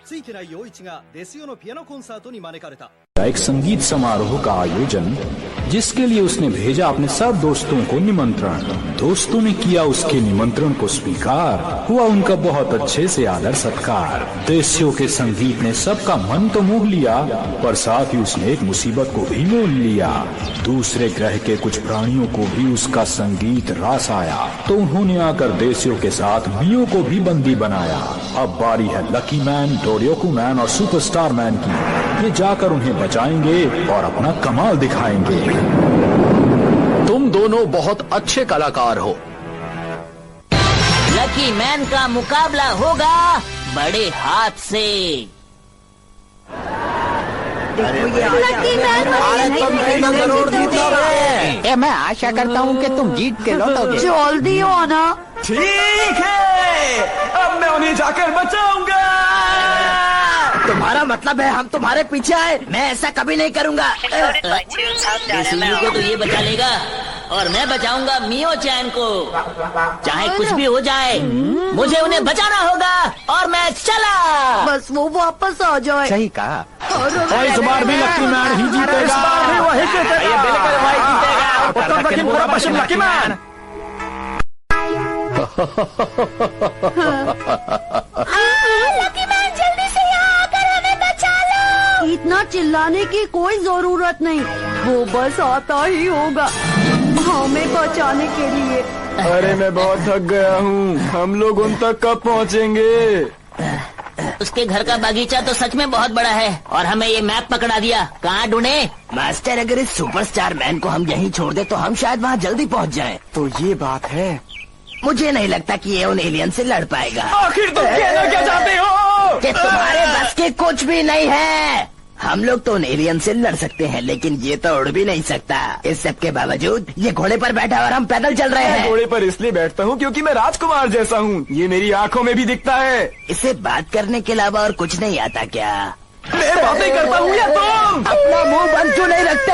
ついてない陽一がデスヨのピアノコンサートに招かれた。 एक संगीत समारोह का आयोजन जिसके लिए उसने भेजा अपने सब दोस्तों को निमंत्रण। दोस्तों ने किया उसके निमंत्रण को स्वीकार, हुआ उनका बहुत अच्छे से आदर सत्कार। देसियों के संगीत ने सबका मन तो मोह लिया, पर साथ ही उसने एक मुसीबत को भी मोल लिया। दूसरे ग्रह के कुछ प्राणियों को भी उसका संगीत रास आया, तो उन्होंने आकर देसियों के साथ मियों को भी बंदी बनाया। अब बारी है लकी मैन, डोरियोकू मैन और सुपरस्टार मैन की। ये जाकर उन्हें बचाएंगे और अपना कमाल दिखाएंगे। तुम दोनों बहुत अच्छे कलाकार हो। लकी मैन का मुकाबला होगा बड़े हाथ से। लकी मैन मैं आशा करता हूँ कि तुम जीत के लौटोगे। जल्दी आना। ठीक है, अब मैं उन्हें जाकर बचाऊंगा। तुम्हारा मतलब है हम तुम्हारे पीछे आए? मैं ऐसा कभी नहीं करूँगा। देसियों को तो ये बचा लेगा और मैं बचाऊंगा मियो चैन को। चाहे कुछ भी हो जाए, मुझे उन्हें बचाना होगा और मैं चला। बस वो वापस आ जाए। सही कहा। इस बार भी लकी मैन ही जीतेगा। उत्तर दक्षिण पूरा पश्चिम लकी मैन। लकी मैन जल्दी से यहाँ आकर हमें बचा लो। इतना चिल्लाने की कोई जरूरत नहीं, वो बस आता ही होगा हमें बचाने के लिए। अरे मैं बहुत थक गया हूँ, हम लोग उन तक कब पहुँचेंगे? उसके घर का बगीचा तो सच में बहुत बड़ा है और हमें ये मैप पकड़ा दिया। कहाँ ढूंढे? मास्टर, अगर इस सुपरस्टार मैन को हम यहीं छोड़ दे तो हम शायद वहाँ जल्दी पहुँच जाएं। तो ये बात है। मुझे नहीं लगता कि ये उन एलियन से लड़ पाएगा। आखिर तुम कहना क्या चाहते हो? कि तुम्हारे बस के कुछ भी नहीं है। हम लोग तो उन एलियन से लड़ सकते हैं, लेकिन ये तो उड़ भी नहीं सकता। इस सब के बावजूद ये घोड़े पर बैठा और हम पैदल चल रहे हैं। घोड़े पर इसलिए बैठता हूँ क्योंकि मैं राजकुमार जैसा हूँ। ये मेरी आँखों में भी दिखता है। इसे बात करने के अलावा और कुछ नहीं आता क्या? मैं बातें करता हूँ या तुम? अपना मुंह बंद क्यों नहीं रखते?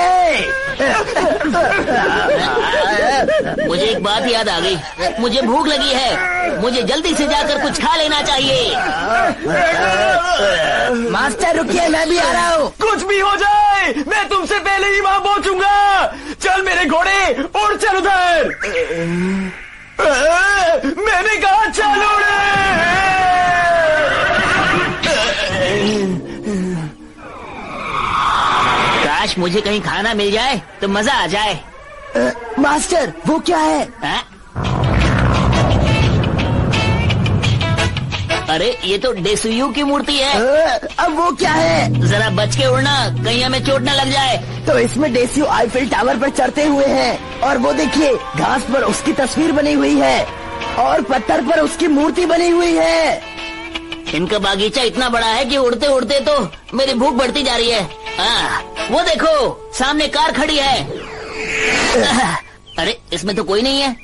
मुझे एक बात याद आ गई। मुझे भूख लगी है, मुझे जल्दी से जाकर कुछ खा लेना चाहिए। मास्टर रुकिए, मैं भी आ रहा हूँ। कुछ भी हो जाए, मैं तुमसे पहले ही वहाँ पहुँचूंगा। चल मेरे घोड़े, उड़ चल उधर। मैंने कहा चल उड़। काश मुझे कहीं खाना मिल जाए तो मजा आ जाए। मास्टर, वो क्या है? अरे ये तो डेसुयू की मूर्ति है। अब वो क्या है? जरा बच के उड़ना, कहीं हमें चोट न लग जाए। तो इसमें डेसियो आईफिल टावर पर चढ़ते हुए हैं और वो देखिए घास पर उसकी तस्वीर बनी हुई है और पत्थर पर उसकी मूर्ति बनी हुई है। इनका बागीचा इतना बड़ा है कि उड़ते उड़ते तो मेरी भूख बढ़ती जा रही है। वो देखो सामने कार खड़ी है। अरे इसमें तो कोई नहीं है।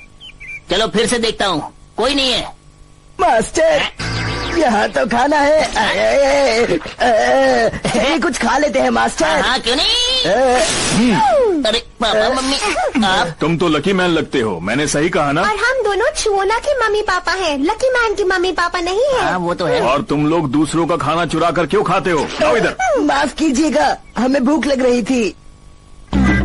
चलो फिर से देखता हूँ, कोई नहीं है। मास्टर, यहाँ तो खाना है। चलिए कुछ खा लेते हैं मास्टर। हाँ क्यों नहीं। अरे पापा मम्मी आप। तुम तो लकी मैन लगते हो, मैंने सही कहा ना? और हम दोनों छुओना के मम्मी पापा हैं, लकी मैन की मम्मी पापा नहीं है। हाँ वो तो है। और तुम लोग दूसरों का खाना चुरा कर क्यों खाते हो? आओ इधर। माफ कीजिएगा, हमें भूख लग रही थी।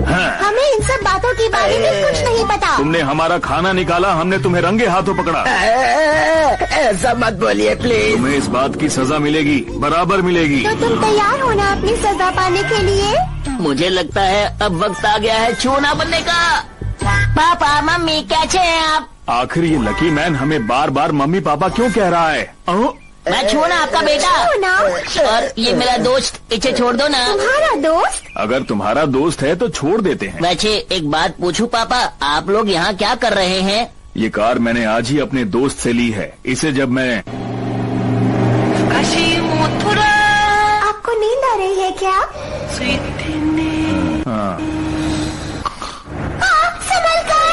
हमें इन सब बातों के बारे में कुछ नहीं पता। तुमने हमारा खाना निकाला, हमने तुम्हें रंगे हाथों पकड़ा। ऐसा मत बोलिए प्लीज। तुम्हें इस बात की सजा मिलेगी, बराबर मिलेगी। तो तुम तैयार हो ना अपनी सजा पाने के लिए? मुझे लगता है अब वक्त आ गया है चूना बनने का। पापा मम्मी कैसे हैं आप? आखिर ये लकी मैन हमें बार बार मम्मी पापा क्यों कह रहा है? मैं छूना आपका बेटा। छूना? और ये मेरा दोस्त, इसे छोड़ दो ना। तुम्हारा दोस्त? अगर तुम्हारा दोस्त है तो छोड़ देते हैं। वैसे एक बात पूछूं पापा, आप लोग यहाँ क्या कर रहे हैं? ये कार मैंने आज ही अपने दोस्त से ली है। इसे जब मैं आपको नींद आ रही है क्या? हाँ। संभल कर।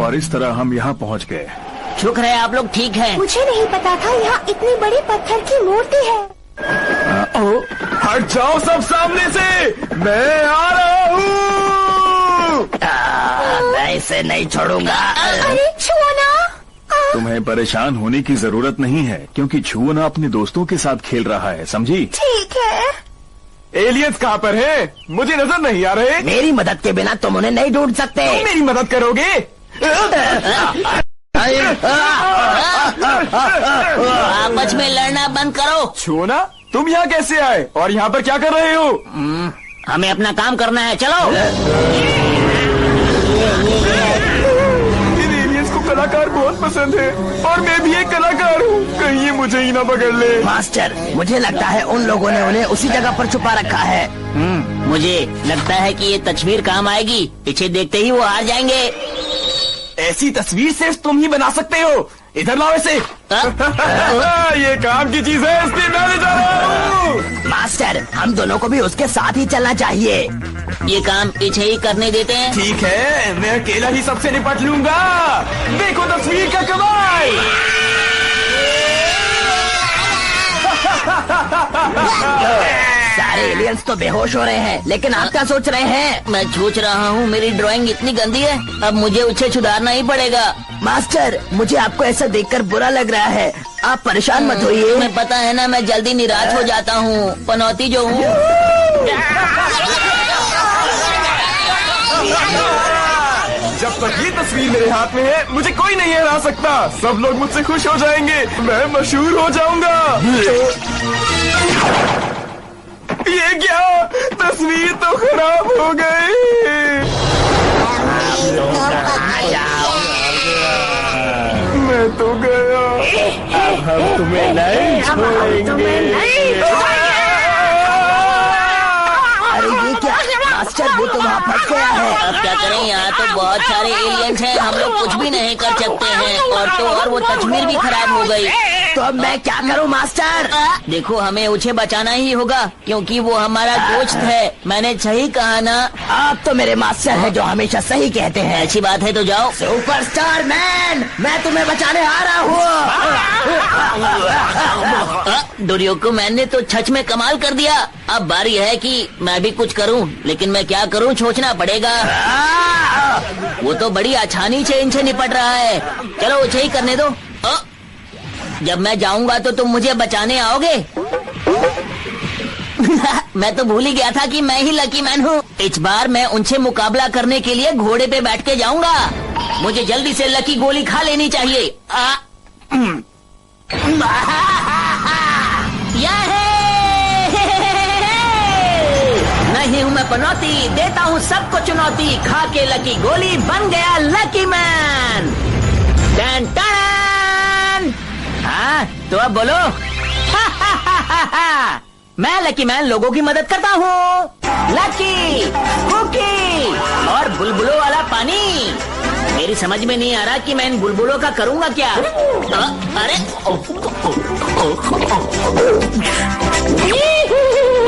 और इस तरह हम यहाँ पहुँच गए। शुक्र है आप लोग ठीक हैं। मुझे नहीं पता था यहाँ इतनी बड़ी पत्थर की मूर्ति है। हट जाओ सब सामने से, मैं आ रहा हूँ। इसे नहीं छोड़ूंगा। अरे छुओ ना। तुम्हें परेशान होने की जरूरत नहीं है, क्योंकि छुओना अपने दोस्तों के साथ खेल रहा है, समझी? ठीक है। एलियंस कहाँ पर है? मुझे नजर नहीं आ रहे। मेरी मदद के बिना तुम उन्हें नहीं ढूंढ सकते। तुम मेरी मदद करोगे? आपस में लड़ना बंद करो। छुओना, तुम यहाँ कैसे आए और यहाँ पर क्या कर रहे हो? हमें अपना काम करना है, चलो। इन एलियंस को कलाकार बहुत पसंद है और मैं भी एक कलाकार हूँ। कहीं ये मुझे ही ना पकड़ ले। मास्टर, मुझे लगता है उन लोगों ने उन्हें उसी जगह पर छुपा रखा है। मुझे लगता है कि ये तस्वीर काम आएगी। पीछे देखते ही वो हार जाएंगे। ऐसी तस्वीर सिर्फ तुम ही बना सकते हो। इधर लाओ इसे। ये काम की चीज है, इसलिए मैं ले जा रहा हूँ। मास्टर, हम दोनों को भी उसके साथ ही चलना चाहिए। ये काम पीछे ही करने देते हैं। ठीक है, मैं अकेला ही सबसे निपट लूंगा। देखो तस्वीर का कमाल। सारे एलियंस तो बेहोश हो रहे हैं, लेकिन आप क्या सोच रहे हैं? मैं सोच रहा हूँ मेरी ड्राइंग इतनी गंदी है, अब मुझे उसे सुधारना ही पड़ेगा। मास्टर, मुझे आपको ऐसा देखकर बुरा लग रहा है। आप परेशान मत होइए। तुम्हें पता है ना, मैं जल्दी निराश हो जाता हूँ, पनौती जो हूँ। जब तक ये तस्वीर मेरे हाथ में है, मुझे कोई नहीं हरा सकता। सब लोग मुझसे खुश हो जाएंगे, मैं मशहूर हो जाऊंगा। ये क्या? तस्वीर तो खराब हो गई। मैं तो गया। अब हम तुम्हें नहीं छोड़ेंगे। अरे ये क्या? मास्टर, वो तो वहाँ फंस गया है। अब क्या करें, यहाँ तो बहुत सारे एलियंस हैं, हम लोग कुछ भी नहीं कर सकते हैं। और वो तस्वीर भी खराब हो गई। तो अब मैं क्या करूँ मास्टर? देखो, हमें उसे बचाना ही होगा, क्योंकि वो हमारा दोस्त है। मैंने सही कहा ना? आप तो मेरे मास्टर हैं जो हमेशा सही कहते हैं। ऐसी बात है तो जाओ। सुपरस्टार मैन, मैं तुम्हें बचाने आ रहा हूँ। डोरियोको मैन ने तो सच में कमाल कर दिया। अब बारी है कि मैं भी कुछ करूं, लेकिन मैं क्या करूं सोचना पड़ेगा। वो तो बड़ी आसानी से इनसे निपट रहा है, चलो उसे ही करने दो। जब मैं जाऊंगा तो तुम मुझे बचाने आओगे। मैं तो भूल ही गया था कि मैं ही लकी मैन हूँ। इस बार मैं उनसे मुकाबला करने के लिए घोड़े पे बैठ के जाऊंगा। मुझे जल्दी से लकी गोली खा लेनी चाहिए। नहीं हूँ मैं पनौती, देता हूँ सबको चुनौती। खा के लकी गोली बन गया लकी मैन। Ton ton. हाँ, तो अब बोलो। मैं लकी मैन लोगों की मदद करता हूँ। लकी, कुकी और बुलबुलों वाला पानी। मेरी समझ में नहीं आ रहा कि मैं इन बुलबुलों का करूँगा क्या। अरे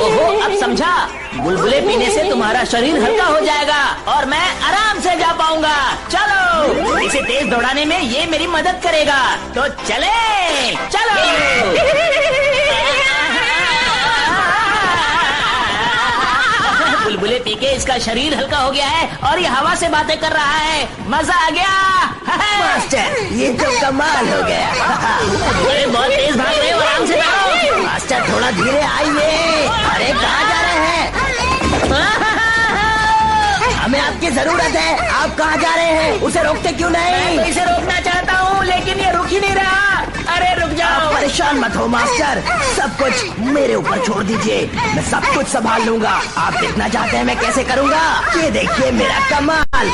ओहो, अब समझा। बुलबुले पीने से तुम्हारा शरीर हल्का हो जाएगा और मैं आराम से जा पाऊंगा। चलो, इसे तेज दौड़ाने में ये मेरी मदद करेगा। तो चले, चलो। बुलबुले पी के इसका शरीर हल्का हो गया है और ये हवा से बातें कर रहा है। मजा आ गया। मास्टर, ये तो कमाल हो गया। अरे बहुत तेज भाग रहे हो, आराम से जाओ। मास्टर, थोड़ा धीरे आइए। अरे कहाँ जा रहे हैं? हमें आपकी जरूरत है। आप कहाँ जा रहे हैं? उसे रोकते क्यों नहीं? मैं तो इसे रोकना चाहता हूँ, लेकिन ये रुक ही नहीं रहा। अरे रुक जाओ। परेशान मत हो मास्टर, सब कुछ मेरे ऊपर छोड़ दीजिए। मैं सब कुछ संभाल लूंगा। आप देखना चाहते हैं मैं कैसे करूँगा? ये देखिए मेरा कमाल।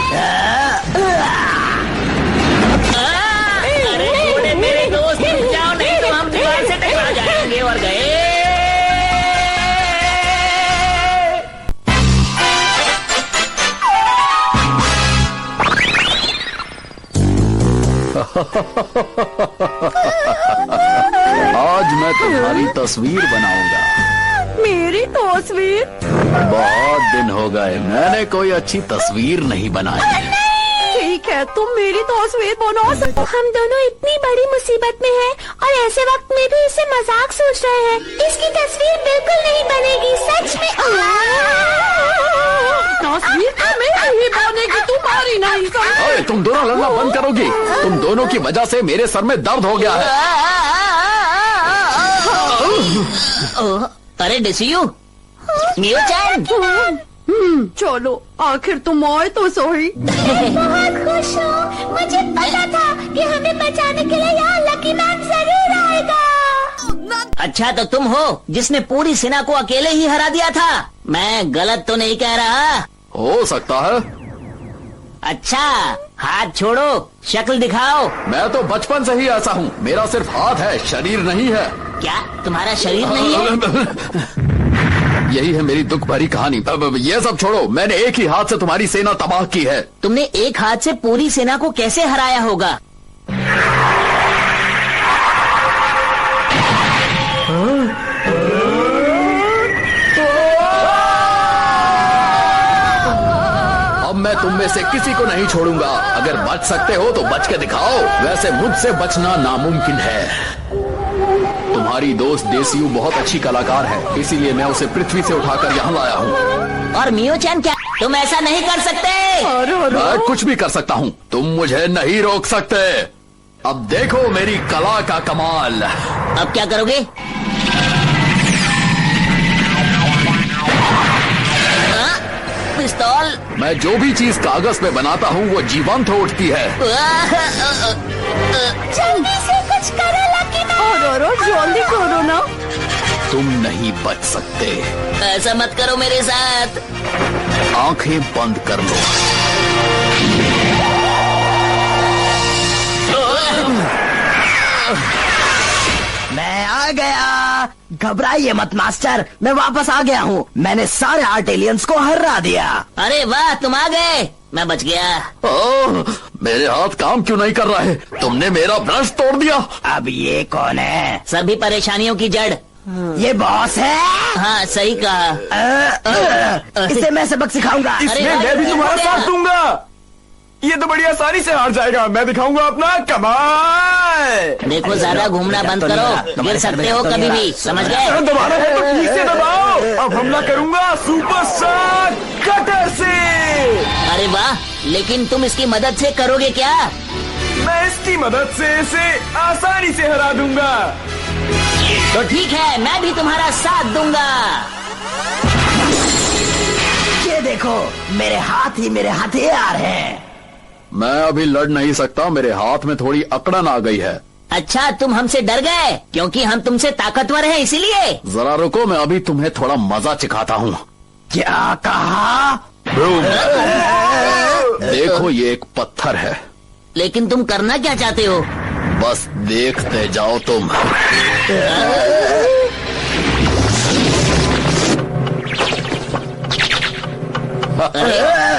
अरे घोड़े मेरे दोस्त, रुक जाओ, नहीं तो हम दीवार से टकरा जाएंगे। और गए। आज मैं तुम्हारी तस्वीर बनाऊंगा। मेरी तस्वीर? बहुत दिन हो गए मैंने कोई अच्छी तस्वीर नहीं बनाई। ठीक है, तुम मेरी तस्वीर बनाओ। हम दोनों इतनी बड़ी मुसीबत में हैं और ऐसे वक्त में भी इसे मजाक सोच रहे हैं। इसकी तस्वीर बिल्कुल नहीं बनेगी, सच में। तस्वीर तो मेरी ही बनेगी, तुम्हारी सॉरी नहीं सॉरी। ओए, तुम दोनों लड़ना बंद करोगी? तुम दोनों की वजह से मेरे सर में दर्द हो गया है। अरे डिसियू, मियो चैन। चलो आखिर तुम आए तो सही। बहुत खुश हूँ, मुझे पता था कि हमें बचाने के लिए यहाँ लकी मैन जरूर आएगा। अच्छा तो तुम हो जिसने पूरी सेना को अकेले ही हरा दिया था। मैं गलत तो नहीं कह रहा? हो सकता है। अच्छा हाथ छोड़ो, शक्ल दिखाओ। मैं तो बचपन से ही ऐसा हूँ। मेरा सिर्फ हाथ है, शरीर नहीं है। क्या तुम्हारा शरीर नहीं है? यही है मेरी दुख भरी कहानी। ये सब छोड़ो, मैंने एक ही हाथ से तुम्हारी सेना तबाह की है। तुमने एक हाथ से पूरी सेना को कैसे हराया होगा? अब मैं तुम में से किसी को नहीं छोड़ूंगा। अगर बच सकते हो तो बच के दिखाओ। वैसे मुझसे बचना नामुमकिन है। तुम्हारी दोस्त देसियू बहुत अच्छी कलाकार है, इसीलिए मैं उसे पृथ्वी से उठाकर यहाँ लाया हूँ। और मियो चैन क्या तुम ऐसा नहीं कर सकते? मैं कुछ भी कर सकता हूँ, तुम मुझे नहीं रोक सकते। अब देखो मेरी कला का कमाल। अब क्या करोगे? पिस्तौल? मैं जो भी चीज कागज पे बनाता हूँ वो जीवंत हो उठती है। जल्दी से कुछ करो लकी मैन। और जल्दी करो ना। तुम नहीं बच सकते। ऐसा मत करो मेरे साथ। आंखें बंद कर लो। मैं आ गया। घबराइए मत मास्टर, मैं वापस आ गया हूँ। मैंने सारे आर्ट एलियंस को हरा दिया। अरे वाह, तुम आ गए, मैं बच गया। ओह, मेरे हाथ काम क्यों नहीं कर रहा है? तुमने मेरा ब्रश तोड़ दिया। अब ये कौन है? सभी परेशानियों की जड़ ये बॉस है। हाँ सही कहा। इसे मैं सबक सिखाऊंगा। इसमें मैं भी तुम्हारा साथ दूंगा। ये तो बड़ी आसानी से हार जाएगा। मैं दिखाऊंगा अपना कमाल। देखो ज्यादा घूमना बंद करो, गिर सकते हो कभी भी, समझ गए? दबाना है तो ठीक से दबाओ। अब हमला करूंगा सुपरस्टार कटर से। अरे वाह, लेकिन तुम इसकी मदद से करोगे क्या? मैं इसकी मदद से इसे आसानी से हरा दूंगा। तो ठीक है, मैं भी तुम्हारा साथ दूंगा। ये देखो, मेरे हाथ ही मेरे हथियार हैं। मैं अभी लड़ नहीं सकता, मेरे हाथ में थोड़ी अकड़न आ गई है। अच्छा तुम हमसे डर गए क्योंकि हम तुमसे ताकतवर हैं इसीलिए? जरा रुको, मैं अभी तुम्हें थोड़ा मजा चिखाता हूँ। क्या कहा? देखो ये एक पत्थर है। लेकिन तुम करना क्या चाहते हो? बस देखते जाओ तुम।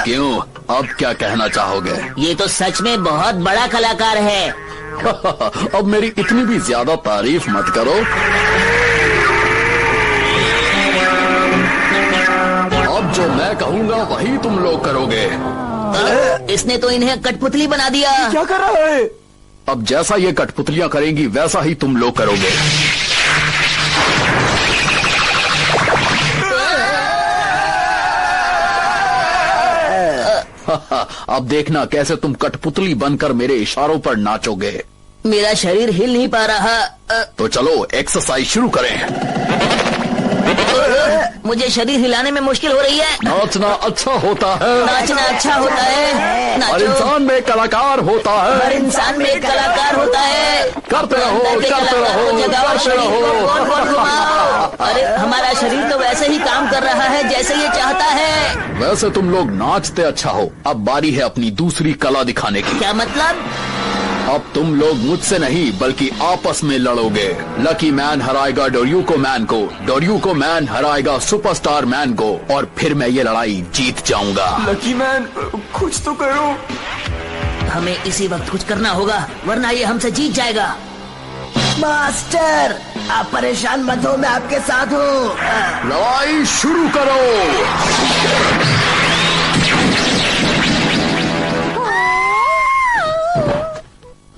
क्यों, अब क्या कहना चाहोगे? ये तो सच में बहुत बड़ा कलाकार है। अब मेरी इतनी भी ज्यादा तारीफ मत करो। अब जो मैं कहूँगा वही तुम लोग करोगे। इसने तो इन्हें कठपुतली बना दिया। क्या कर रहा है? अब जैसा ये कठपुतलियां करेंगी वैसा ही तुम लोग करोगे। अब देखना कैसे तुम कठपुतली बनकर मेरे इशारों पर नाचोगे। मेरा शरीर हिल नहीं पा रहा। तो चलो एक्सरसाइज शुरू करें। मुझे शरीर हिलाने में मुश्किल हो रही है। नाचना अच्छा होता है। नाचना अच्छा होता है। हर इंसान में कलाकार होता है। हर इंसान में एक कलाकार होता है। करते रहो, करते रहो, करते रहो। अरे हमारा शरीर तो वैसे ही काम कर रहा है जैसे ये चाहता है। वैसे तुम लोग नाचते अच्छा हो। अब बारी है अपनी दूसरी कला दिखाने की। क्या मतलब? अब तुम लोग मुझसे नहीं बल्कि आपस में लड़ोगे। लकी मैन हराएगा डोर्यूको मैन को, डोर्यूको मैन हराएगा सुपरस्टार मैन को, और फिर मैं ये लड़ाई जीत जाऊंगा। लकी मैन कुछ तो करो। हमें इसी वक्त कुछ करना होगा वरना ये हमसे जीत जाएगा। मास्टर आप परेशान मत हो, मैं आपके साथ हूँ। लड़ाई शुरू करो।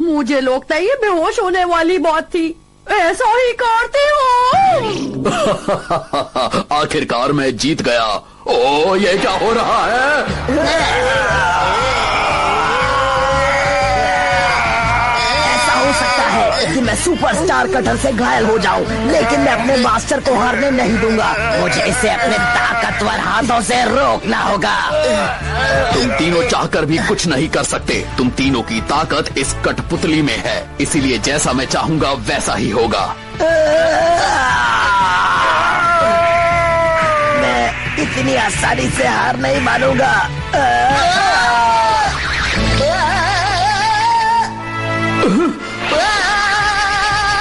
मुझे लगता है ये बेहोश होने वाली बात थी। ऐसा ही करते हो। आखिरकार मैं जीत गया। ओ ये क्या हो रहा है? सुपरस्टार कटर से घायल हो जाऊं, लेकिन मैं अपने मास्टर को हारने नहीं दूंगा। मुझे इसे अपने ताकतवर हाथों से रोकना होगा। तुम तीनों चाहकर भी कुछ नहीं कर सकते। तुम तीनों की ताकत इस कठपुतली में है, इसीलिए जैसा मैं चाहूंगा वैसा ही होगा। मैं इतनी आसानी से हार नहीं मानूंगा।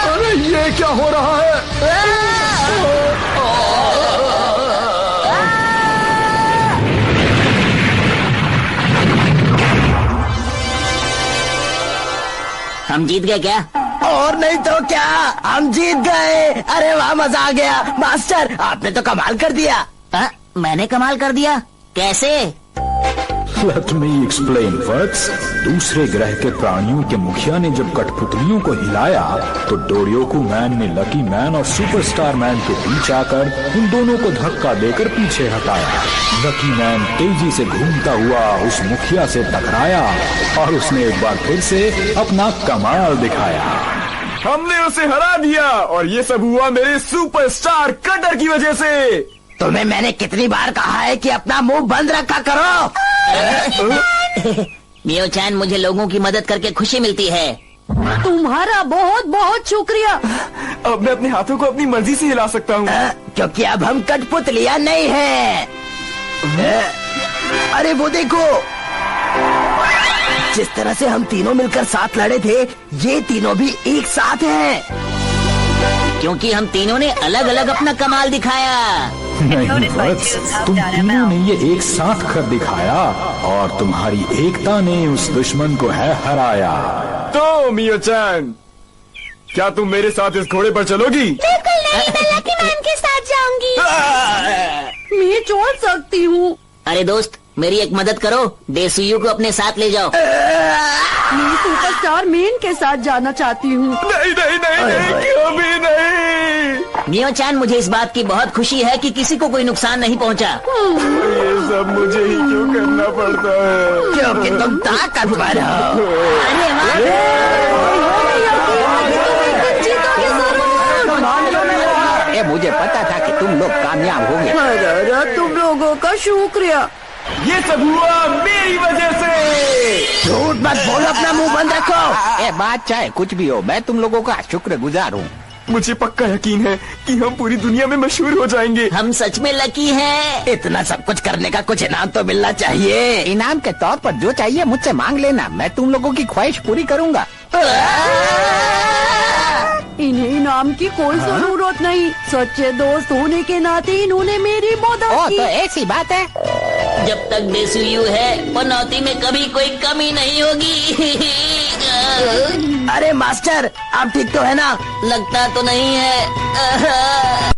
अरे ये क्या हो रहा है? हम जीत गए क्या? और नहीं तो क्या, हम जीत गए। अरे वाह, मजा आ गया। मास्टर, आपने तो कमाल कर दिया। मैंने कमाल कर दिया? कैसे? Let me explain first. दूसरे ग्रह के प्राणियों के मुखिया ने जब कठपुतलियों को हिलाया तो डोरियोकू मैन ने लकी मैन और सुपरस्टार मैन के बीच आकर उन दोनों को धक्का देकर पीछे हटाया। लकी मैन तेजी से घूमता हुआ उस मुखिया से टकराया और उसने एक बार फिर से अपना कमाल दिखाया। हमने उसे हरा दिया और ये सब हुआ मेरे सुपरस्टार कटर की वजह से। तुम्हें मैंने कितनी बार कहा है कि अपना मुंह बंद रखा करो। मियो चैन, मुझे लोगों की मदद करके खुशी मिलती है। तुम्हारा बहुत बहुत शुक्रिया। अब मैं अपने हाथों को अपनी मर्जी से हिला सकता हूँ, क्योंकि अब हम कठपुतलियां नहीं हैं। अरे वो देखो, जिस तरह से हम तीनों मिलकर साथ लड़े थे, ये तीनों भी एक साथ हैं। क्योंकि हम तीनों ने अलग अलग अपना कमाल दिखाया। नहीं वत्स, तुम तीनों ने ये एक साथ कर दिखाया और तुम्हारी एकता ने उस दुश्मन को है हराया। तो मियो चैन, क्या तुम मेरे साथ इस घोड़े पर चलोगी? बिल्कुल नहीं, मैं लकी मैन के साथ जाऊंगी। मैं छोड़ सकती हूँ। अरे दोस्त, मेरी एक मदद करो, डेसुयू को अपने साथ ले जाओ। मैं सुपरस्टार मैन के साथ जाना चाहती हूँ। नहीं नहीं नहीं, नहीं कभी नहीं। मियो चैन, मुझे इस बात की बहुत खुशी है कि किसी को कोई नुकसान नहीं पहुँचा। ये सब मुझे ही क्यों करना पड़ता है? क्योंकि तुम ताकतवर हो। अरे ये मुझे पता था कि तुम लोग कामयाब होंगे। अरे तुम लोगों का शुक्रिया। ये सब हुआ मेरी वजह से। झूठ मत बोलो, अपना मुंह बंद रखो। ये बात चाहे कुछ भी हो, मैं तुम लोगों का शुक्रगुजार हूँ। मुझे पक्का यकीन है कि हम पूरी दुनिया में मशहूर हो जाएंगे। हम सच में लकी हैं। इतना सब कुछ करने का कुछ इनाम तो मिलना चाहिए। इनाम के तौर पर जो चाहिए मुझसे मांग लेना, मैं तुम लोगों की ख्वाहिश पूरी करूँगा। इन्हें इनाम की कोई जरूरत नहीं। सच्चे दोस्त होने के नाते इन्होंने मेरी मदद की। तो ऐसी बात है। जब तक डेसुयू है, पनौती में कभी कोई कमी नहीं होगी। अरे मास्टर, आप ठीक तो है ना? लगता तो नहीं है।